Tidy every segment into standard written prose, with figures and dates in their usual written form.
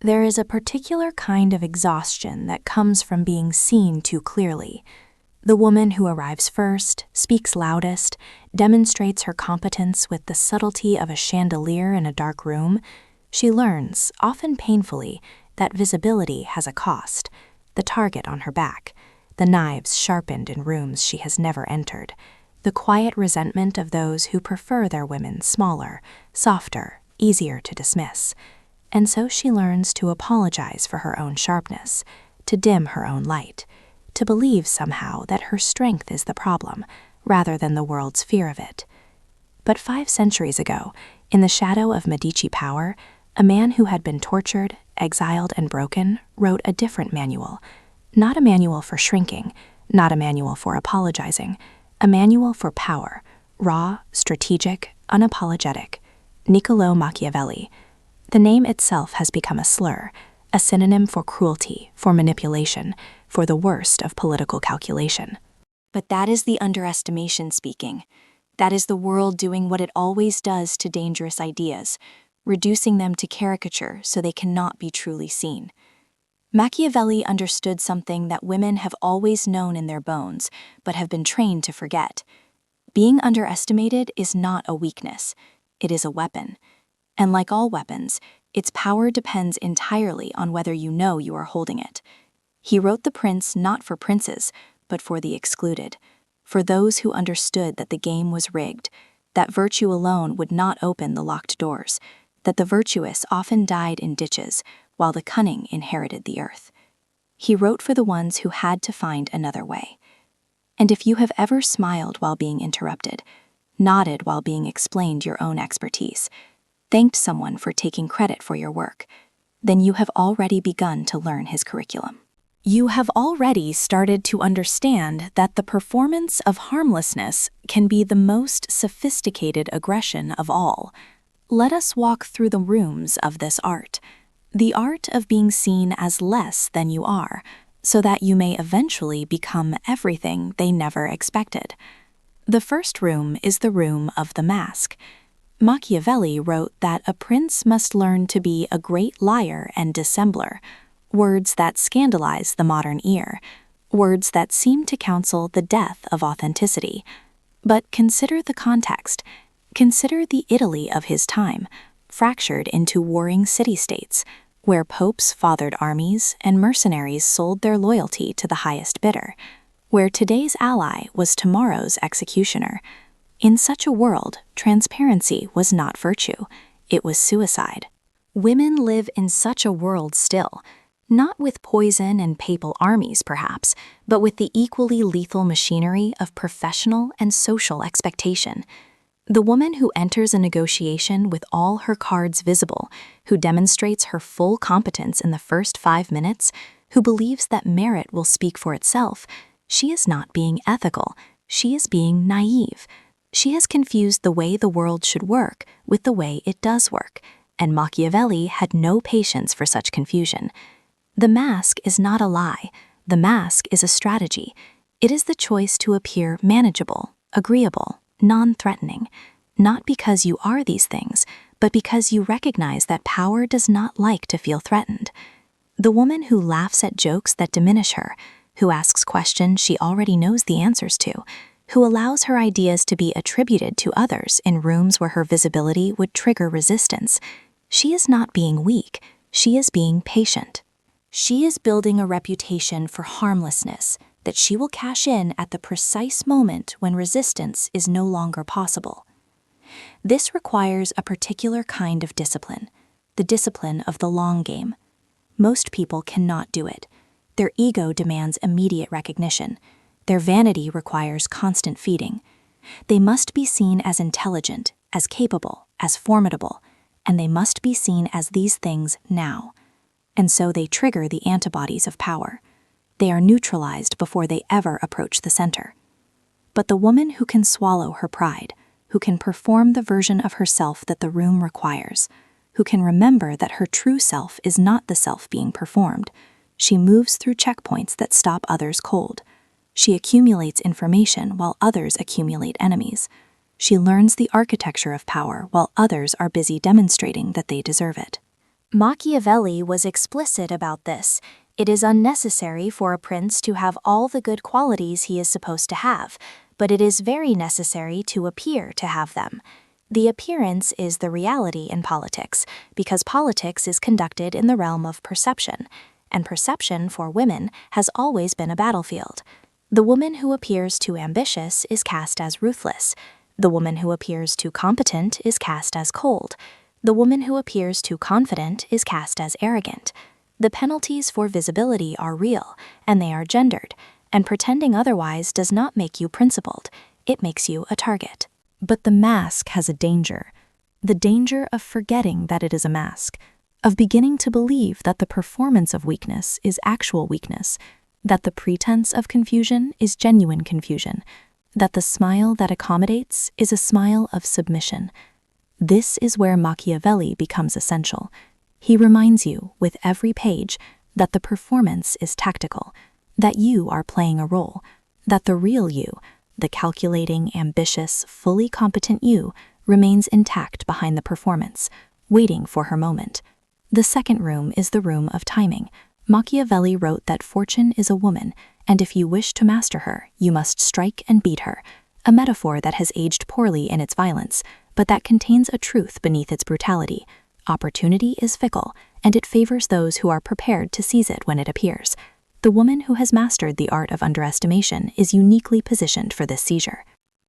There is a particular kind of exhaustion that comes from being seen too clearly. The woman who arrives first, speaks loudest, demonstrates her competence with the subtlety of a chandelier in a dark room. She learns, often painfully, that visibility has a cost: the target on her back, the knives sharpened in rooms she has never entered, the quiet resentment of those who prefer their women smaller, softer, easier to dismiss. And so she learns to apologize for her own sharpness, to dim her own light, to believe somehow that her strength is the problem, rather than the world's fear of it. But 5 centuries ago, in the shadow of Medici power, a man who had been tortured, exiled, and broken wrote a different manual. Not a manual for shrinking, not a manual for apologizing, a manual for power, raw, strategic, unapologetic. Niccolò Machiavelli. The name itself has become a slur, a synonym for cruelty, for manipulation, for the worst of political calculation. But that is the underestimation speaking. That is the world doing what it always does to dangerous ideas, reducing them to caricature so they cannot be truly seen. Machiavelli understood something that women have always known in their bones, but have been trained to forget. Being underestimated is not a weakness, it is a weapon. And like all weapons, its power depends entirely on whether you know you are holding it. He wrote The Prince not for princes, but for the excluded, for those who understood that the game was rigged, that virtue alone would not open the locked doors, that the virtuous often died in ditches, while the cunning inherited the earth. He wrote for the ones who had to find another way. And if you have ever smiled while being interrupted, nodded while being explained your own expertise, thanked someone for taking credit for your work, then you have already begun to learn his curriculum. You have already started to understand that the performance of harmlessness can be the most sophisticated aggression of all. Let us walk through the rooms of this art, the art of being seen as less than you are, so that you may eventually become everything they never expected. The first room is the room of the mask. Machiavelli wrote that a prince must learn to be a great liar and dissembler, words that scandalize the modern ear, words that seem to counsel the death of authenticity. But consider the context. Consider the Italy of his time, fractured into warring city-states, where popes fathered armies and mercenaries sold their loyalty to the highest bidder, where today's ally was tomorrow's executioner. In such a world, transparency was not virtue, it was suicide. Women live in such a world still, not with poison and papal armies perhaps, but with the equally lethal machinery of professional and social expectation. The woman who enters a negotiation with all her cards visible, who demonstrates her full competence in the first 5 minutes, who believes that merit will speak for itself, she is not being ethical, she is being naive. She has confused the way the world should work with the way it does work, and Machiavelli had no patience for such confusion. The mask is not a lie. The mask is a strategy. It is the choice to appear manageable, agreeable, non-threatening, not because you are these things, but because you recognize that power does not like to feel threatened. The woman who laughs at jokes that diminish her, who asks questions she already knows the answers to, who allows her ideas to be attributed to others in rooms where her visibility would trigger resistance. She is not being weak, she is being patient. She is building a reputation for harmlessness that she will cash in at the precise moment when resistance is no longer possible. This requires a particular kind of discipline, the discipline of the long game. Most people cannot do it. Their ego demands immediate recognition. Their vanity requires constant feeding. They must be seen as intelligent, as capable, as formidable, and they must be seen as these things now. And so they trigger the antibodies of power. They are neutralized before they ever approach the center. But the woman who can swallow her pride, who can perform the version of herself that the room requires, who can remember that her true self is not the self being performed, she moves through checkpoints that stop others cold. She accumulates information while others accumulate enemies. She learns the architecture of power while others are busy demonstrating that they deserve it. Machiavelli was explicit about this. It is unnecessary for a prince to have all the good qualities he is supposed to have, but it is very necessary to appear to have them. The appearance is the reality in politics, because politics is conducted in the realm of perception, and perception for women has always been a battlefield. The woman who appears too ambitious is cast as ruthless. The woman who appears too competent is cast as cold. The woman who appears too confident is cast as arrogant. The penalties for visibility are real, and they are gendered, and pretending otherwise does not make you principled. It makes you a target. But the mask has a danger. The danger of forgetting that it is a mask, of beginning to believe that the performance of weakness is actual weakness, that the pretense of confusion is genuine confusion, that the smile that accommodates is a smile of submission. This is where Machiavelli becomes essential. He reminds you, with every page, that the performance is tactical, that you are playing a role, that the real you, the calculating, ambitious, fully competent you, remains intact behind the performance, waiting for her moment. The second room is the room of timing. Machiavelli wrote that fortune is a woman, and if you wish to master her, you must strike and beat her, a metaphor that has aged poorly in its violence, but that contains a truth beneath its brutality. Opportunity is fickle, and it favors those who are prepared to seize it when it appears. The woman who has mastered the art of underestimation is uniquely positioned for this seizure.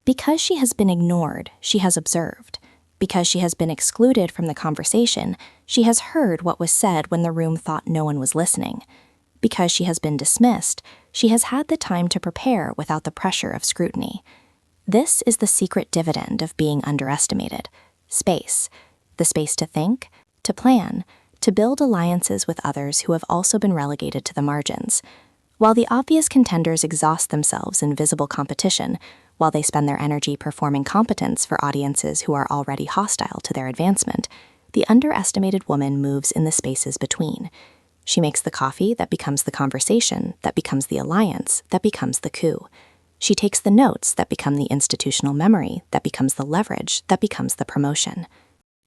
Because she has been ignored, she has observed. Because she has been excluded from the conversation, she has heard what was said when the room thought no one was listening. Because she has been dismissed, she has had the time to prepare without the pressure of scrutiny. This is the secret dividend of being underestimated. Space. The space to think, to plan, to build alliances with others who have also been relegated to the margins. While the obvious contenders exhaust themselves in visible competition, while they spend their energy performing competence for audiences who are already hostile to their advancement, the underestimated woman moves in the spaces between. She makes the coffee that becomes the conversation, that becomes the alliance, that becomes the coup. She takes the notes that become the institutional memory, that becomes the leverage, that becomes the promotion.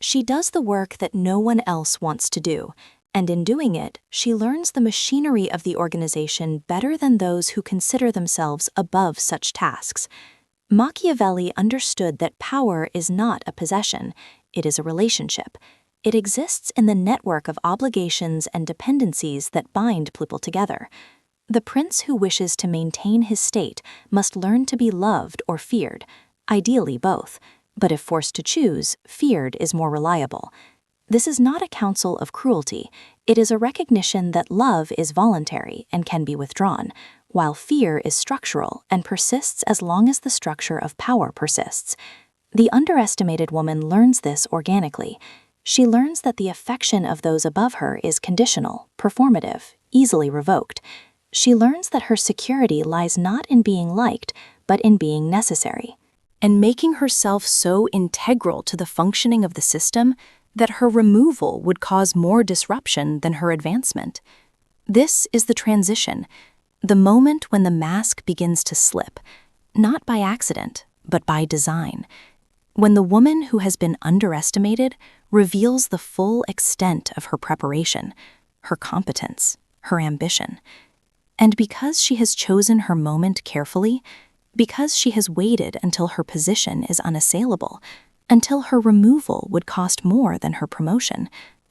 She does the work that no one else wants to do, and in doing it, she learns the machinery of the organization better than those who consider themselves above such tasks. Machiavelli understood that power is not a possession, it is a relationship. It exists in the network of obligations and dependencies that bind people together. The prince who wishes to maintain his state must learn to be loved or feared, ideally both. But if forced to choose, feared is more reliable. This is not a counsel of cruelty. It is a recognition that love is voluntary and can be withdrawn, while fear is structural and persists as long as the structure of power persists. The underestimated woman learns this organically. She learns that the affection of those above her is conditional, performative, easily revoked. She learns that her security lies not in being liked, but in being necessary, and making herself so integral to the functioning of the system that her removal would cause more disruption than her advancement. This is the transition, the moment when the mask begins to slip, not by accident, but by design, when the woman who has been underestimated reveals the full extent of her preparation, her competence, her ambition. And because she has chosen her moment carefully, because she has waited until her position is unassailable, until her removal would cost more than her promotion,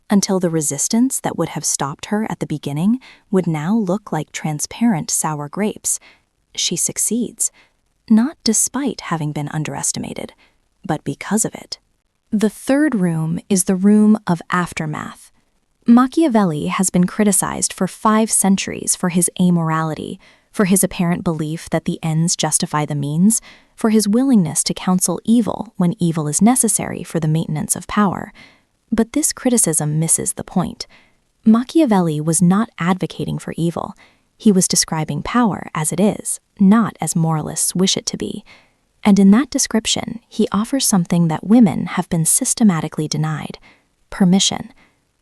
until the resistance that would have stopped her at the beginning would now look like transparent sour grapes, she succeeds, not despite having been underestimated, but because of it. The third room is the room of aftermath. Machiavelli has been criticized for 5 centuries for his amorality, for his apparent belief that the ends justify the means, for his willingness to counsel evil when evil is necessary for the maintenance of power. But this criticism misses the point. Machiavelli was not advocating for evil. He was describing power as it is, not as moralists wish it to be. And in that description, he offers something that women have been systematically denied: permission.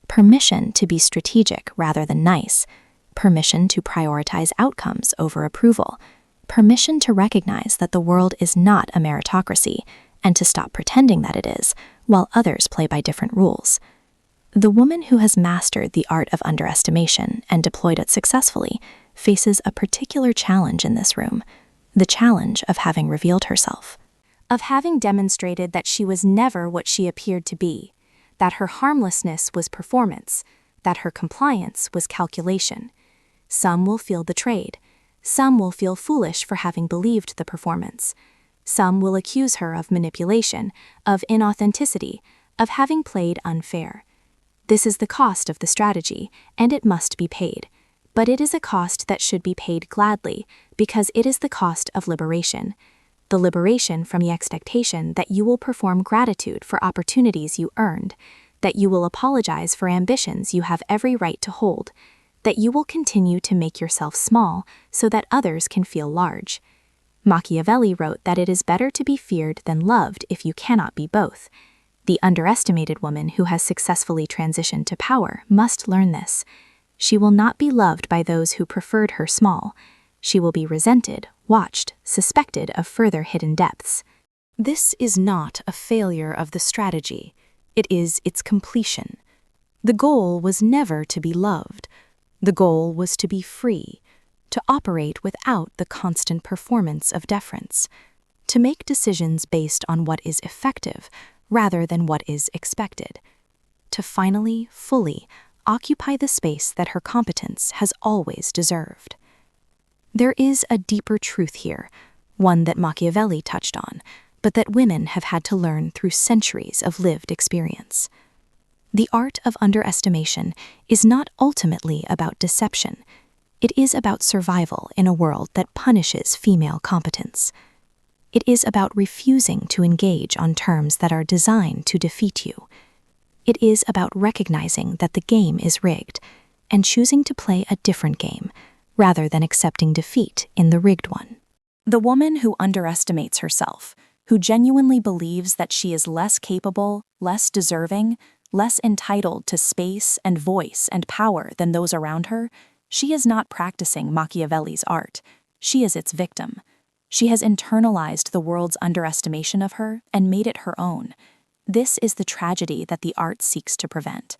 Permission to be strategic rather than nice. Permission to prioritize outcomes over approval. Permission to recognize that the world is not a meritocracy, and to stop pretending that it is, while others play by different rules. The woman who has mastered the art of underestimation and deployed it successfully faces a particular challenge in this room, the challenge of having revealed herself, of having demonstrated that she was never what she appeared to be, that her harmlessness was performance, that her compliance was calculation. Some will feel betrayed. Some will feel foolish for having believed the performance. Some will accuse her of manipulation, of inauthenticity, of having played unfair. This is the cost of the strategy, and it must be paid. But it is a cost that should be paid gladly, because it is the cost of liberation. The liberation from the expectation that you will perform gratitude for opportunities you earned, that you will apologize for ambitions you have every right to hold, that you will continue to make yourself small so that others can feel large. Machiavelli wrote that it is better to be feared than loved if you cannot be both. The underestimated woman who has successfully transitioned to power must learn this. She will not be loved by those who preferred her small. She will be resented, watched, suspected of further hidden depths. This is not a failure of the strategy. It is its completion. The goal was never to be loved. The goal was to be free, to operate without the constant performance of deference, to make decisions based on what is effective rather than what is expected, to finally, fully occupy the space that her competence has always deserved. There is a deeper truth here, one that Machiavelli touched on, but that women have had to learn through centuries of lived experience. The art of underestimation is not ultimately about deception. It is about survival in a world that punishes female competence. It is about refusing to engage on terms that are designed to defeat you. It is about recognizing that the game is rigged and choosing to play a different game rather than accepting defeat in the rigged one. The woman who underestimates herself, who genuinely believes that she is less capable, less deserving, less entitled to space and voice and power than those around her, she is not practicing Machiavelli's art. She is its victim. She has internalized the world's underestimation of her and made it her own. This is the tragedy that the art seeks to prevent.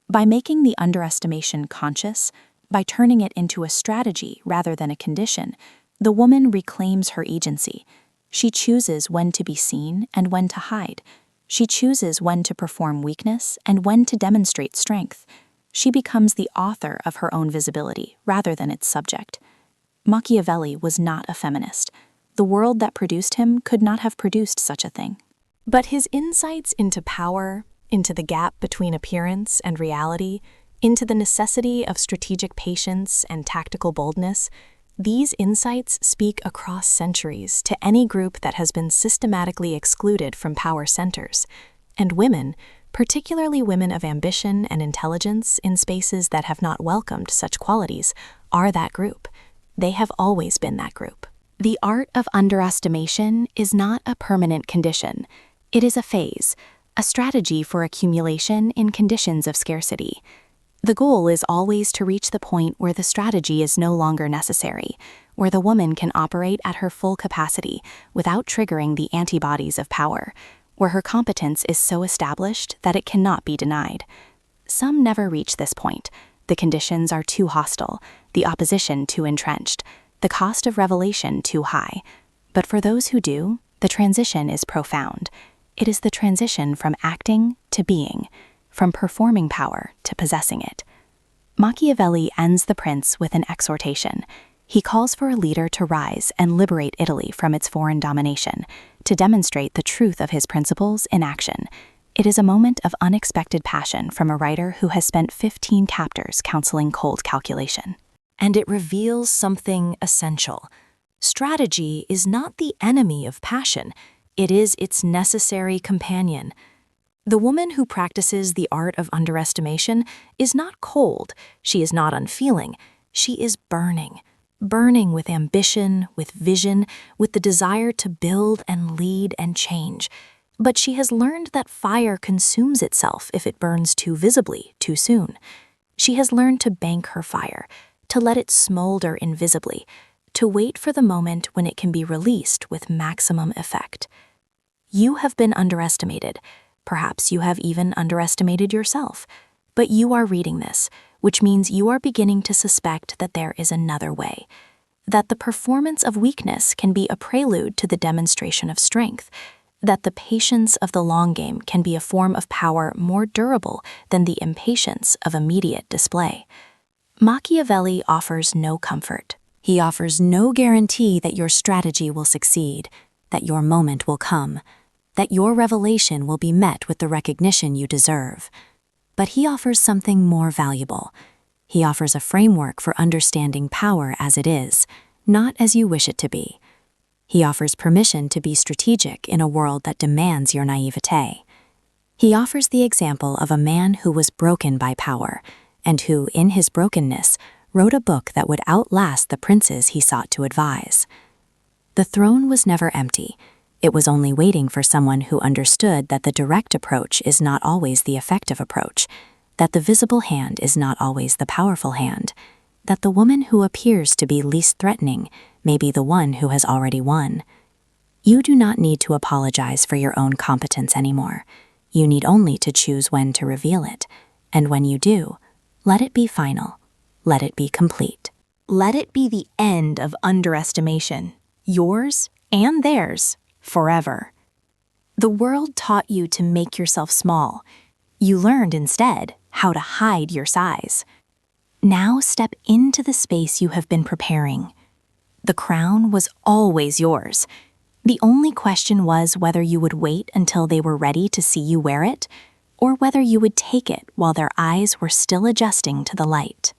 By making the underestimation conscious, by turning it into a strategy rather than a condition, the woman reclaims her agency. She chooses when to be seen and when to hide. She chooses when to perform weakness and when to demonstrate strength. She becomes the author of her own visibility rather than its subject. Machiavelli was not a feminist. The world that produced him could not have produced such a thing. But his insights into power, into the gap between appearance and reality, into the necessity of strategic patience and tactical boldness, these insights speak across centuries to any group that has been systematically excluded from power centers. And women, particularly women of ambition and intelligence in spaces that have not welcomed such qualities, are that group. They have always been that group. The art of underestimation is not a permanent condition. It is a phase, a strategy for accumulation in conditions of scarcity. The goal is always to reach the point where the strategy is no longer necessary, where the woman can operate at her full capacity without triggering the antibodies of power, where her competence is so established that it cannot be denied. Some never reach this point. The conditions are too hostile, the opposition too entrenched, the cost of revelation too high. But for those who do, the transition is profound. It is the transition from acting to being, from performing power to possessing it. Machiavelli ends The Prince with an exhortation. He calls for a leader to rise and liberate Italy from its foreign domination, to demonstrate the truth of his principles in action. It is a moment of unexpected passion from a writer who has spent 15 chapters counseling cold calculation. And it reveals something essential. Strategy is not the enemy of passion. It is its necessary companion. The woman who practices the art of underestimation is not cold. She is not unfeeling. She is burning. Burning with ambition, with vision, with the desire to build and lead and change. But she has learned that fire consumes itself if it burns too visibly, too soon. She has learned to bank her fire, to let it smolder invisibly, to wait for the moment when it can be released with maximum effect. You have been underestimated. Perhaps you have even underestimated yourself. But you are reading this, which means you are beginning to suspect that there is another way, that the performance of weakness can be a prelude to the demonstration of strength, that the patience of the long game can be a form of power more durable than the impatience of immediate display. Machiavelli offers no comfort. He offers no guarantee that your strategy will succeed, that your moment will come, that your revelation will be met with the recognition you deserve. But he offers something more valuable. He offers a framework for understanding power as it is, not as you wish it to be. He offers permission to be strategic in a world that demands your naivete. He offers the example of a man who was broken by power, and who, in his brokenness, wrote a book that would outlast the princes he sought to advise. The throne was never empty. It was only waiting for someone who understood that the direct approach is not always the effective approach, that the visible hand is not always the powerful hand, that the woman who appears to be least threatening may be the one who has already won. You do not need to apologize for your own competence anymore. You need only to choose when to reveal it, and when you do, let it be final. Let it be complete. Let it be the end of underestimation, yours and theirs, forever. The world taught you to make yourself small. You learned instead how to hide your size. Now step into the space you have been preparing. The crown was always yours. The only question was whether you would wait until they were ready to see you wear it, or whether you would take it while their eyes were still adjusting to the light.